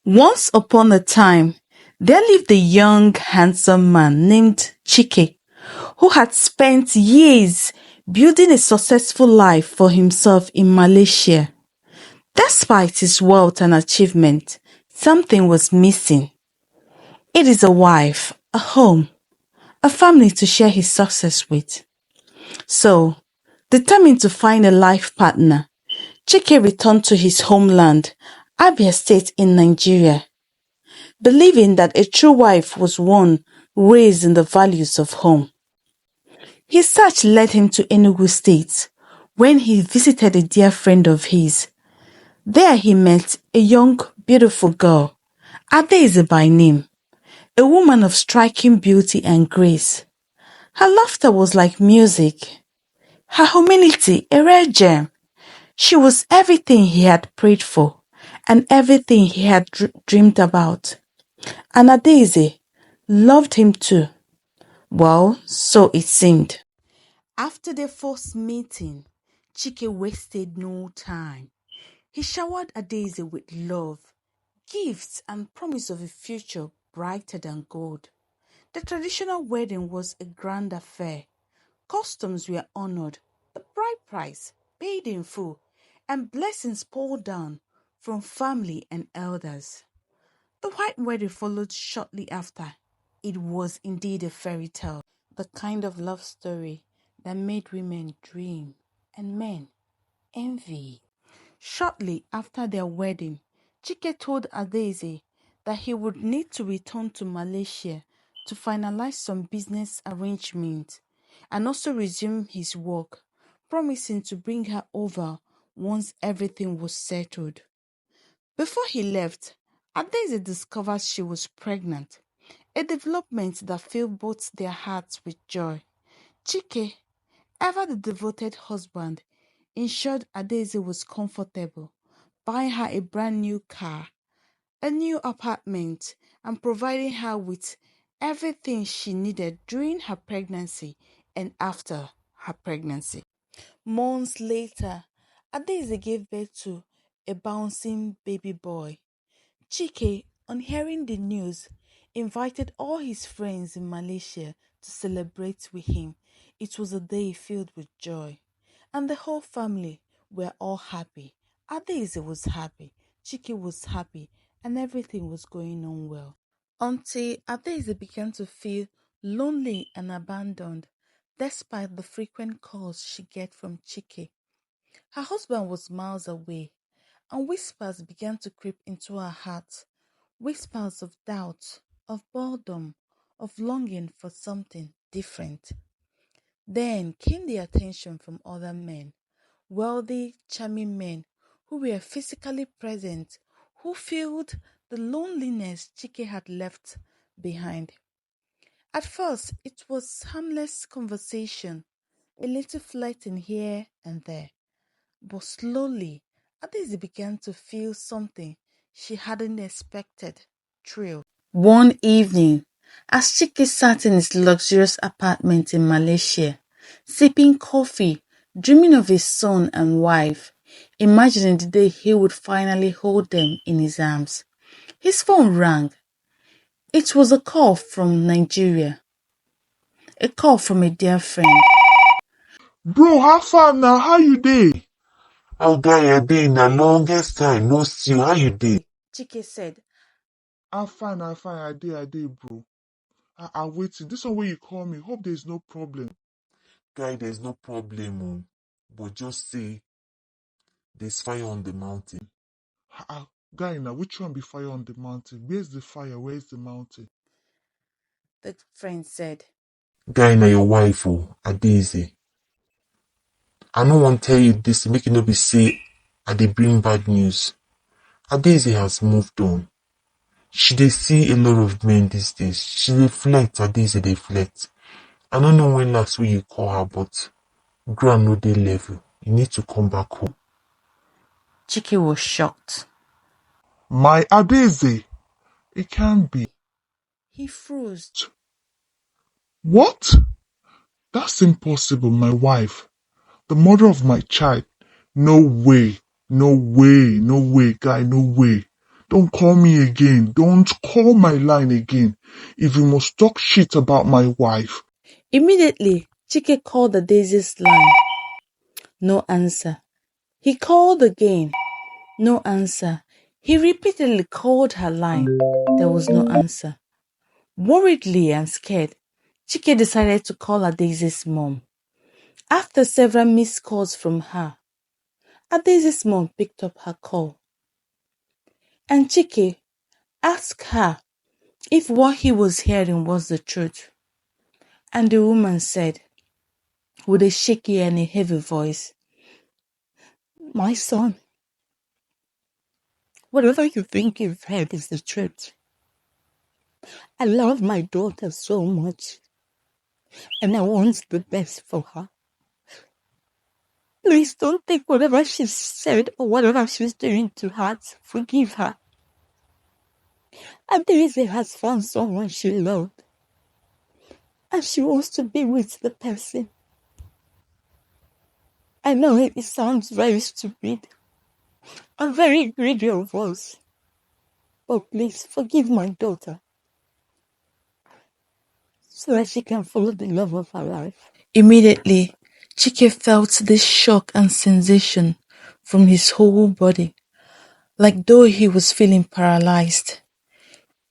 Once upon a time, there lived a young, handsome man named Chike, who had spent years building a successful life for himself in Malaysia. Despite his wealth and achievement, something was missing. It is a wife, a home, a family to share his success with. So, determined to find a life partner, Chike returned to his homeland, Abia State in Nigeria, believing that a true wife was one raised in the values of home. His search led him to Enugu State, when he visited a dear friend of his. There he met a young, beautiful girl, Adaeze by name, a woman of striking beauty and grace. Her laughter was like music, her humility a rare gem. She was everything he had prayed for and everything he had dreamed about. And Adaeze loved him too. Well, so it seemed. After their first meeting, Chike wasted no time. He showered Adaeze with love, gifts, and promise of a future brighter than gold. The traditional wedding was a grand affair. Customs were honored, the bride price paid in full, and blessings poured down from family and elders. The white wedding followed shortly after. It was indeed a fairy tale, the kind of love story that made women dream and men envy. Shortly after their wedding, Chike told Adaeze that he would need to return to Malaysia to finalize some business arrangements and also resume his work, promising to bring her over once everything was settled. Before he left, Adaeze discovered she was pregnant, a development that filled both their hearts with joy. Chike, ever the devoted husband, ensured Adaeze was comfortable, buying her a brand new car, a new apartment, and providing her with everything she needed during her pregnancy and after her pregnancy. Months later, Adaeze gave birth to a bouncing baby boy. Chike, on hearing the news, invited all his friends in Malaysia to celebrate with him. It was a day filled with joy, and the whole family were all happy. Adaeze was happy, Chike was happy, and everything was going on well. Until Adaeze began to feel lonely and abandoned, despite the frequent calls she get from Chike. Her husband was miles away, and whispers began to creep into her heart. Whispers of doubt, of boredom, of longing for something different. Then came the attention from other men, wealthy, charming men who were physically present, who filled the loneliness Chike had left behind. At first, it was harmless conversation, a little flirting here and there. But slowly, Adaeze began to feel something she hadn't expected. Thrill. One evening, as Chike sat in his luxurious apartment in Malaysia, sipping coffee, dreaming of his son and wife, imagining the day he would finally hold them in his arms, his phone rang. It was a call from Nigeria, a call from a dear friend. Bro, how far now? How you dey? How guy you dey na longest time no see you. How you dey? Chike said, I'm fine, I dey, bro. I waiting. This one where you call me. Hope there's no problem. Guy, there's no problem, but just say there's fire on the mountain. Guy, now which one be fire on the mountain? Where's the fire? Where's the mountain? the friend said. Guy, na your wife, Adaeze. I no want tell you this, make it no be say I dey bring bad news. Adaeze has moved on. She dey see a lot of men these days. She dey flirt, Adaeze dey flirt. I don't know when last week you call her, but ground no dey level. You need to come back home. Chike was shocked. My Adaeze. It can't be. He froze. What? That's impossible, my wife. The mother of my child. No way. No way. No way, guy. No way. Don't call me again. Don't call my line again. If you must talk shit about my wife. Immediately, Chike called the Daisy's line. No answer. He called again. No answer. He repeatedly called her line. There was no answer. Worriedly and scared, Chike decided to call Adaisy's mom. After several missed calls from her, Adaisy's mom picked up her call. And Chike asked her if what he was hearing was the truth. And the woman said, with a shaky and a heavy voice, "My son, whatever you think you've heard is the truth. I love my daughter so much, and I want the best for her. Please don't take whatever she's said or whatever she's doing to heart. Forgive her. Adaise has found someone she loved, and she wants to be with the person. I know it sounds very stupid and very greedy of us, but please forgive my daughter so that she can follow the love of her life." Immediately, Chike felt this shock and sensation from his whole body, like though he was feeling paralyzed.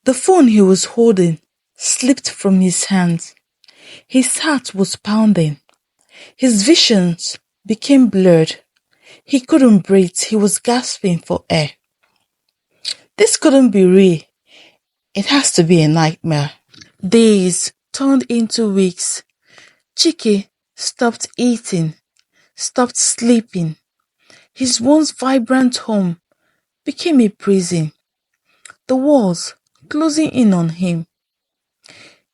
The phone he was holding slipped from his hands. His heart was pounding. His visions became blurred. He couldn't breathe. He was gasping for air. This couldn't be real. It has to be a nightmare. Days turned into weeks. Chike stopped eating, stopped sleeping. His once vibrant home became a prison. The walls closing in on him.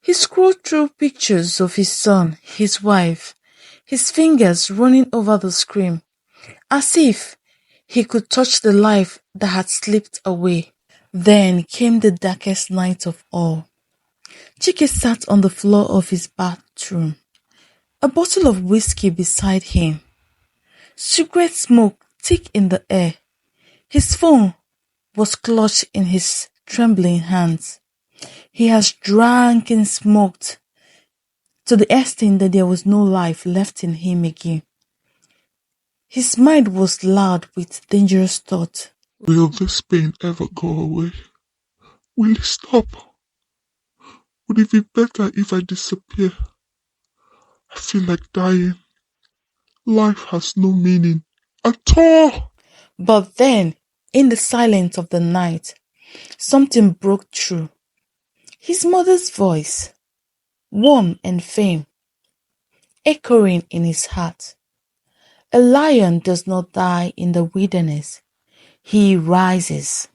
He scrolled through pictures of his son, his wife, his fingers running over the screen, as if he could touch the life that had slipped away. Then came the darkest night of all. Chike sat on the floor of his bathroom, a bottle of whiskey beside him, cigarette smoke thick in the air. His phone was clutched in his trembling hands. He has drank and smoked to the extent that there was no life left in him again. His mind was loud with dangerous thoughts. Will this pain ever go away? Will it stop? Would it be better if I disappear? I feel like dying. Life has no meaning at all. But then, in the silence of the night, something broke through. His mother's voice, warm and firm, echoing in his heart. A lion does not die in the wilderness. He rises.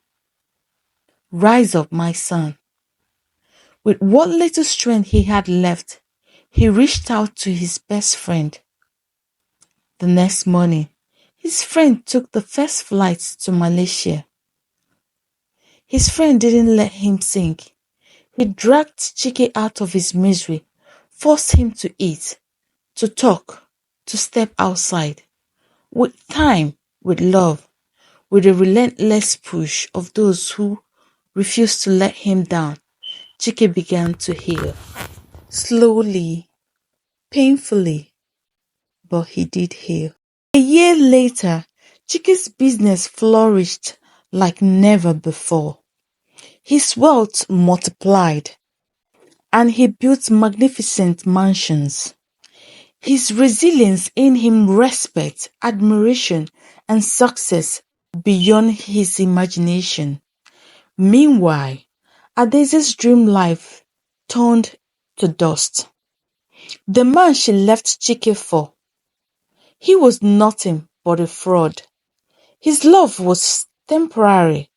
Rise up, my son. With what little strength he had left, he reached out to his best friend. The next morning, his friend took the first flight to Malaysia. His friend didn't let him sink. He dragged Chike out of his misery, forced him to eat, to talk, to step outside. With time, with love, with a relentless push of those who refused to let him down, Chike began to heal. Slowly, painfully, but he did heal. A year later, Chike's business flourished like never before. His wealth multiplied, and he built magnificent mansions. His resilience in him respect, admiration, and success beyond his imagination. Meanwhile, Adaise's dream life turned to dust. The man she left Chike for, he was nothing but a fraud. His love was temporary,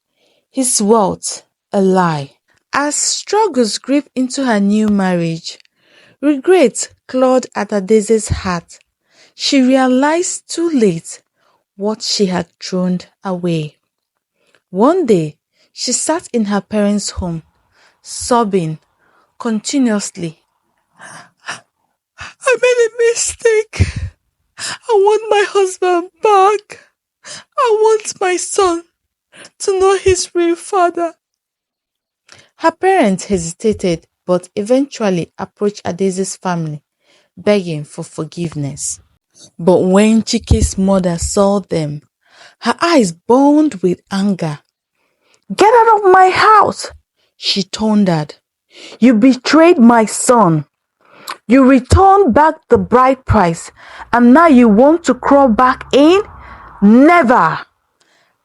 his wealth a lie. As struggles crept into her new marriage, regret clawed at Adaise's heart. She realized too late what she had thrown away. One day, she sat in her parents' home, sobbing continuously. "I made a mistake. I want my husband back. I want my son. to know his real father. Her parents hesitated but eventually approached Adaize's family, begging for forgiveness. But when Chike's mother saw them, her eyes burned with anger. "Get out of my house!" she thundered. "You betrayed my son. You returned back the bride price, and now you want to crawl back in? Never!"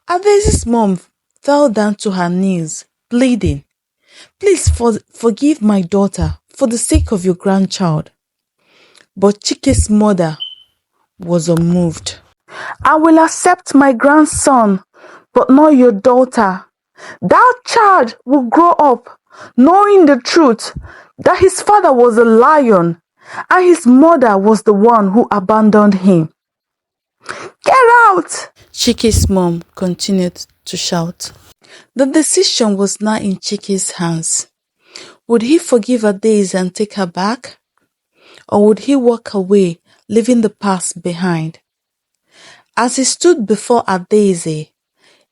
Adaize's mom fell down to her knees, pleading, "Please forgive my daughter for the sake of your grandchild." But Chike's mother was unmoved. "I will accept my grandson, but not your daughter. That child will grow up knowing the truth, that his father was a lion and his mother was the one who abandoned him. Get out!" Chike's mom continued to shout. The decision was now in Chike's hands. Would he forgive Adaeze and take her back? Or would he walk away, leaving the past behind? As he stood before Adaeze,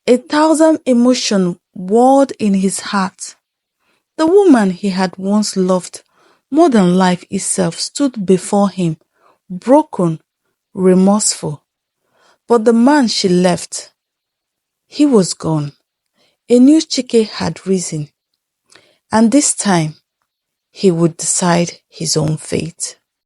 1,000 emotions whirled in his heart. The woman he had once loved more than life itself stood before him, broken, remorseful. But the man she left, he was gone. A new Chike had risen, and this time he would decide his own fate.